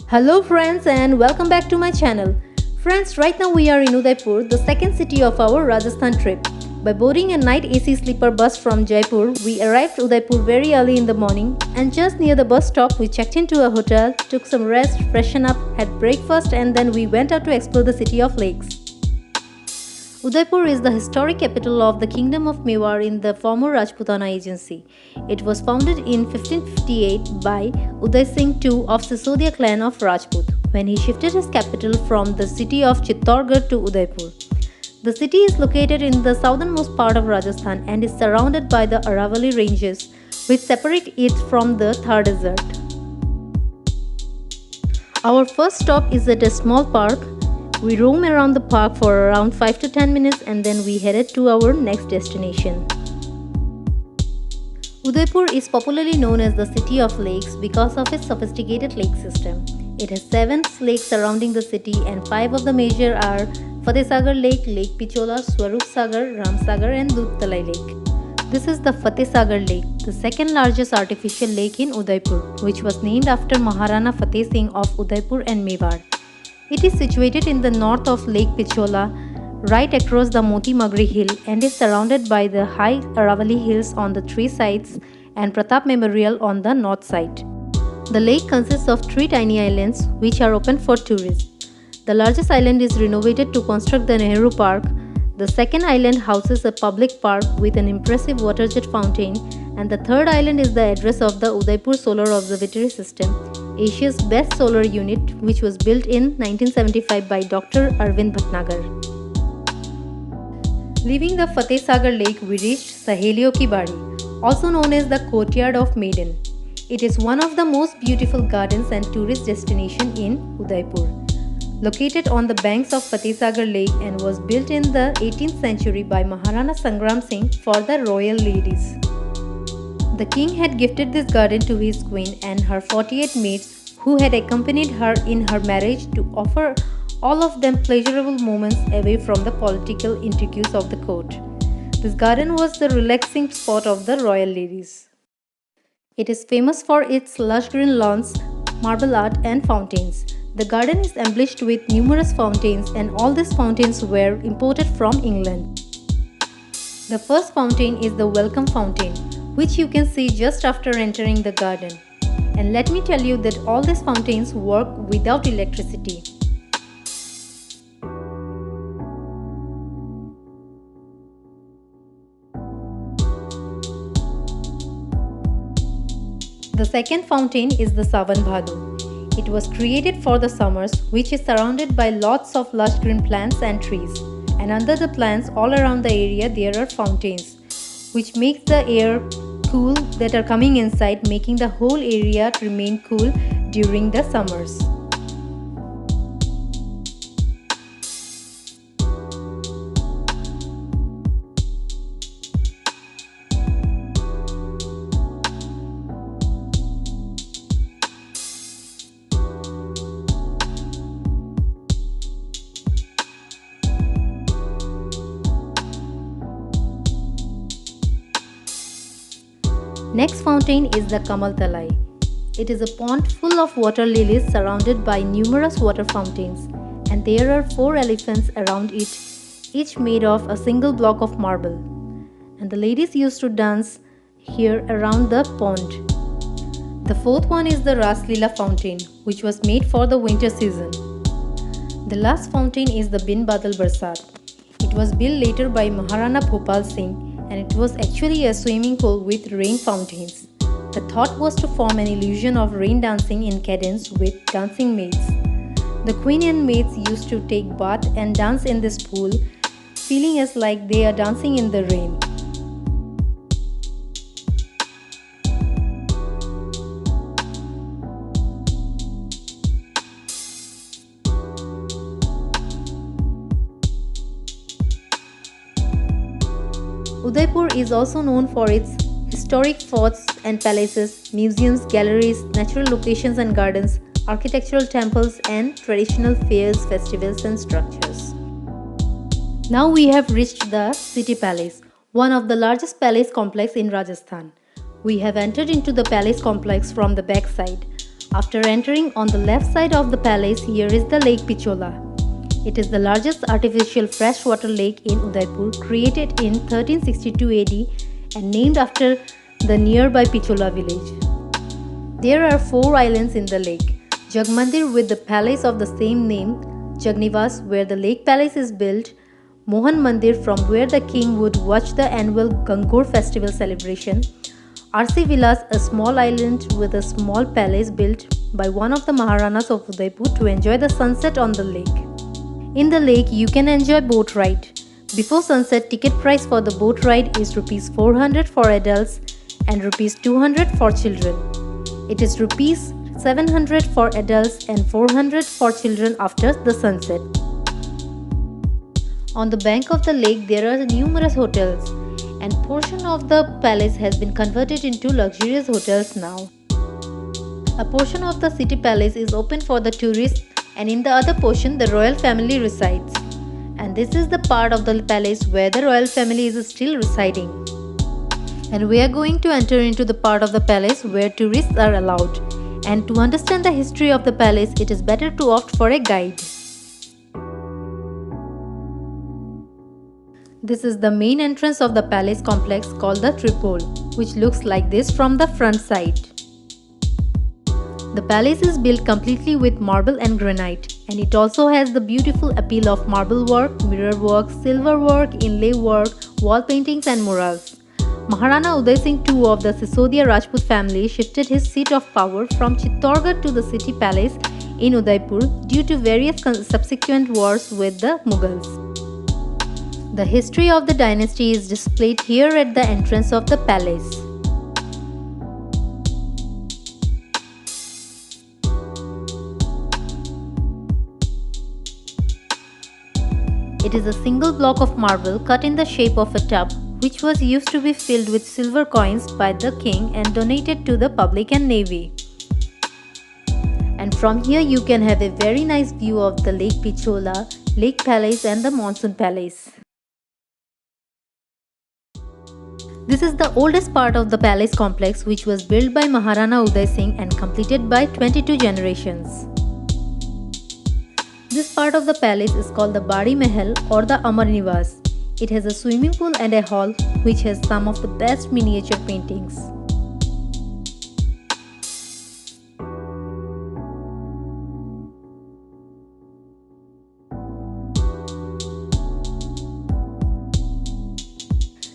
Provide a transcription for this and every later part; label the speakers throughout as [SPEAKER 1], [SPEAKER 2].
[SPEAKER 1] Hello friends and welcome back to my channel. Friends, right now we are in Udaipur, the second city of our Rajasthan trip. By boarding a night AC sleeper bus from Jaipur, we arrived Udaipur very early in the morning and just near the bus stop we checked into a hotel, took some rest, freshened up, had breakfast and then we went out to explore the city of lakes. Udaipur is the historic capital of the Kingdom of Mewar in the former Rajputana Agency. It was founded in 1558 by Uday Singh II of Sisodia clan of Rajput when he shifted his capital from the city of Chittorgarh to Udaipur. The city is located in the southernmost part of Rajasthan and is surrounded by the Aravalli ranges which separate it from the Thar Desert. Our first stop is at a small park. We roam around the park for around 5 to 10 minutes and then we headed to our next destination. Udaipur is popularly known as the City of Lakes because of its sophisticated lake system. It has 7 lakes surrounding the city and 5 of the major are Fateh Sagar Lake, Lake Pichola, Swarup Sagar, Ram Sagar and Dudh Talai Lake. This is the Fateh Sagar Lake, the second largest artificial lake in Udaipur, which was named after Maharana Fateh Singh of Udaipur and Mewar. It is situated in the north of Lake Pichola, right across the Moti Magri Hill and is surrounded by the high Aravalli Hills on the 3 sides and Pratap Memorial on the north side. The lake consists of 3 tiny islands which are open for tourists. The largest island is renovated to construct the Nehru Park. The second island houses a public park with an impressive water jet fountain and the third island is the address of the Udaipur Solar Observatory System, Asia's best solar unit which was built in 1975 by Dr. Arvind Bhatnagar. Leaving the Fateh Sagar Lake, we reached Sahelio Ki Bari, also known as the Courtyard of Maiden. It is one of the most beautiful gardens and tourist destination in Udaipur. Located on the banks of Fateh Sagar Lake and was built in the 18th century by Maharana Sangram Singh for the royal ladies. The king had gifted this garden to his queen and her 48 maids who had accompanied her in her marriage to offer all of them pleasurable moments away from the political intrigues of the court. This garden was the relaxing spot of the royal ladies. It is famous for its lush green lawns, marble art and fountains. The garden is embellished with numerous fountains and all these fountains were imported from England. The first fountain is the Welcome Fountain, which you can see just after entering the garden. And let me tell you that all these fountains work without electricity. The second fountain is the Sawan Bhado. It was created for the summers, which is surrounded by lots of lush green plants and trees. And under the plants all around the area there are fountains, which makes the air cool that are coming inside, making the whole area remain cool during the summers. Next fountain is the Kamal Talai. It is a pond full of water lilies surrounded by numerous water fountains and there are 4 elephants around it, each made of a single block of marble. And the ladies used to dance here around the pond. The fourth one is the Ras Leela fountain, which was made for the winter season. The last fountain is the Bin Badal Barsat. It was built later by Maharana Bhopal Singh and it was actually a swimming pool with rain fountains. The thought was to form an illusion of rain dancing in cadence with dancing maids. The queen and maids used to take bath and dance in this pool, feeling as like they are dancing in the rain. Udaipur is also known for its historic forts and palaces, museums, galleries, natural locations and gardens, architectural temples and traditional fairs, festivals and structures. Now we have reached the City Palace, one of the largest palace complex in Rajasthan. We have entered into the palace complex from the back side. After entering on the left side of the palace, here is the Lake Pichola. It is the largest artificial freshwater lake in Udaipur, created in 1362 AD and named after the nearby Pichola village. There are 4 islands in the lake: Jagmandir with the palace of the same name, Jagnivas where the lake palace is built, Mohan Mandir from where the king would watch the annual Gangur festival celebration, RC Vilas, a small island with a small palace built by one of the Maharanas of Udaipur to enjoy the sunset on the lake. In the lake, you can enjoy boat ride. Before sunset, ticket price for the boat ride is Rs 400 for adults and Rs 200 for children. It is Rs 700 for adults and 400 for children after the sunset. On the bank of the lake, there are numerous hotels, and portion of the palace has been converted into luxurious hotels now. A portion of the city palace is open for the tourists, and in the other portion the royal family resides. And this is the part of the palace where the royal family is still residing. And we are going to enter into the part of the palace where tourists are allowed. And to understand the history of the palace, it is better to opt for a guide. This is the main entrance of the palace complex called the Tripole, which looks like this from the front side. The palace is built completely with marble and granite, and it also has the beautiful appeal of marble work, mirror work, silver work, inlay work, wall paintings and murals. Maharana Uday Singh II of the Sisodia Rajput family shifted his seat of power from Chittorgarh to the city palace in Udaipur due to various subsequent wars with the Mughals. The history of the dynasty is displayed here at the entrance of the palace. It is a single block of marble cut in the shape of a tub, which was used to be filled with silver coins by the king and donated to the public and navy. And from here you can have a very nice view of the Lake Pichola, Lake Palace and the Monsoon Palace. This is the oldest part of the palace complex, which was built by Maharana Uday Singh and completed by 22 generations. This part of the palace is called the Bari Mahal or the Amar Nivas. It has a swimming pool and a hall which has some of the best miniature paintings.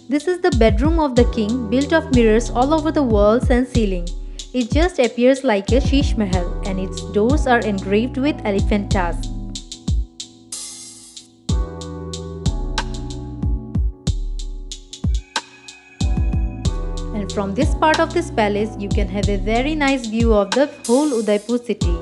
[SPEAKER 1] This is the bedroom of the king, built of mirrors all over the walls and ceiling. It just appears like a Sheesh Mahal and its doors are engraved with elephant tusks. And from this part of this palace, you can have a very nice view of the whole Udaipur city.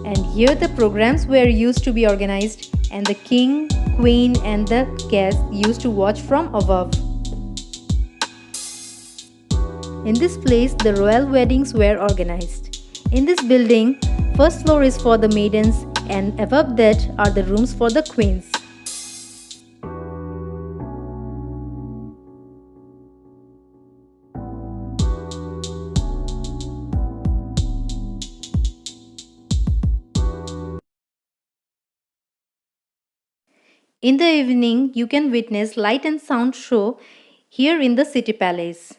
[SPEAKER 1] And here the programs were used to be organized, and the king, queen and the guests used to watch from above. In this place, the royal weddings were organized. In this building, first floor is for the maidens and above that are the rooms for the queens. In the evening, you can witness light and sound show here in the city palace.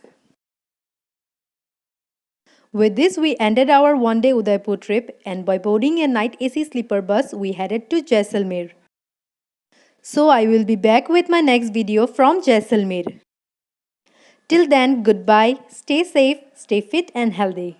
[SPEAKER 1] With this, we ended our one-day Udaipur trip, and by boarding a night AC sleeper bus, we headed to Jaisalmer. So I will be back with my next video from Jaisalmer. Till then, goodbye, stay safe, stay fit and healthy.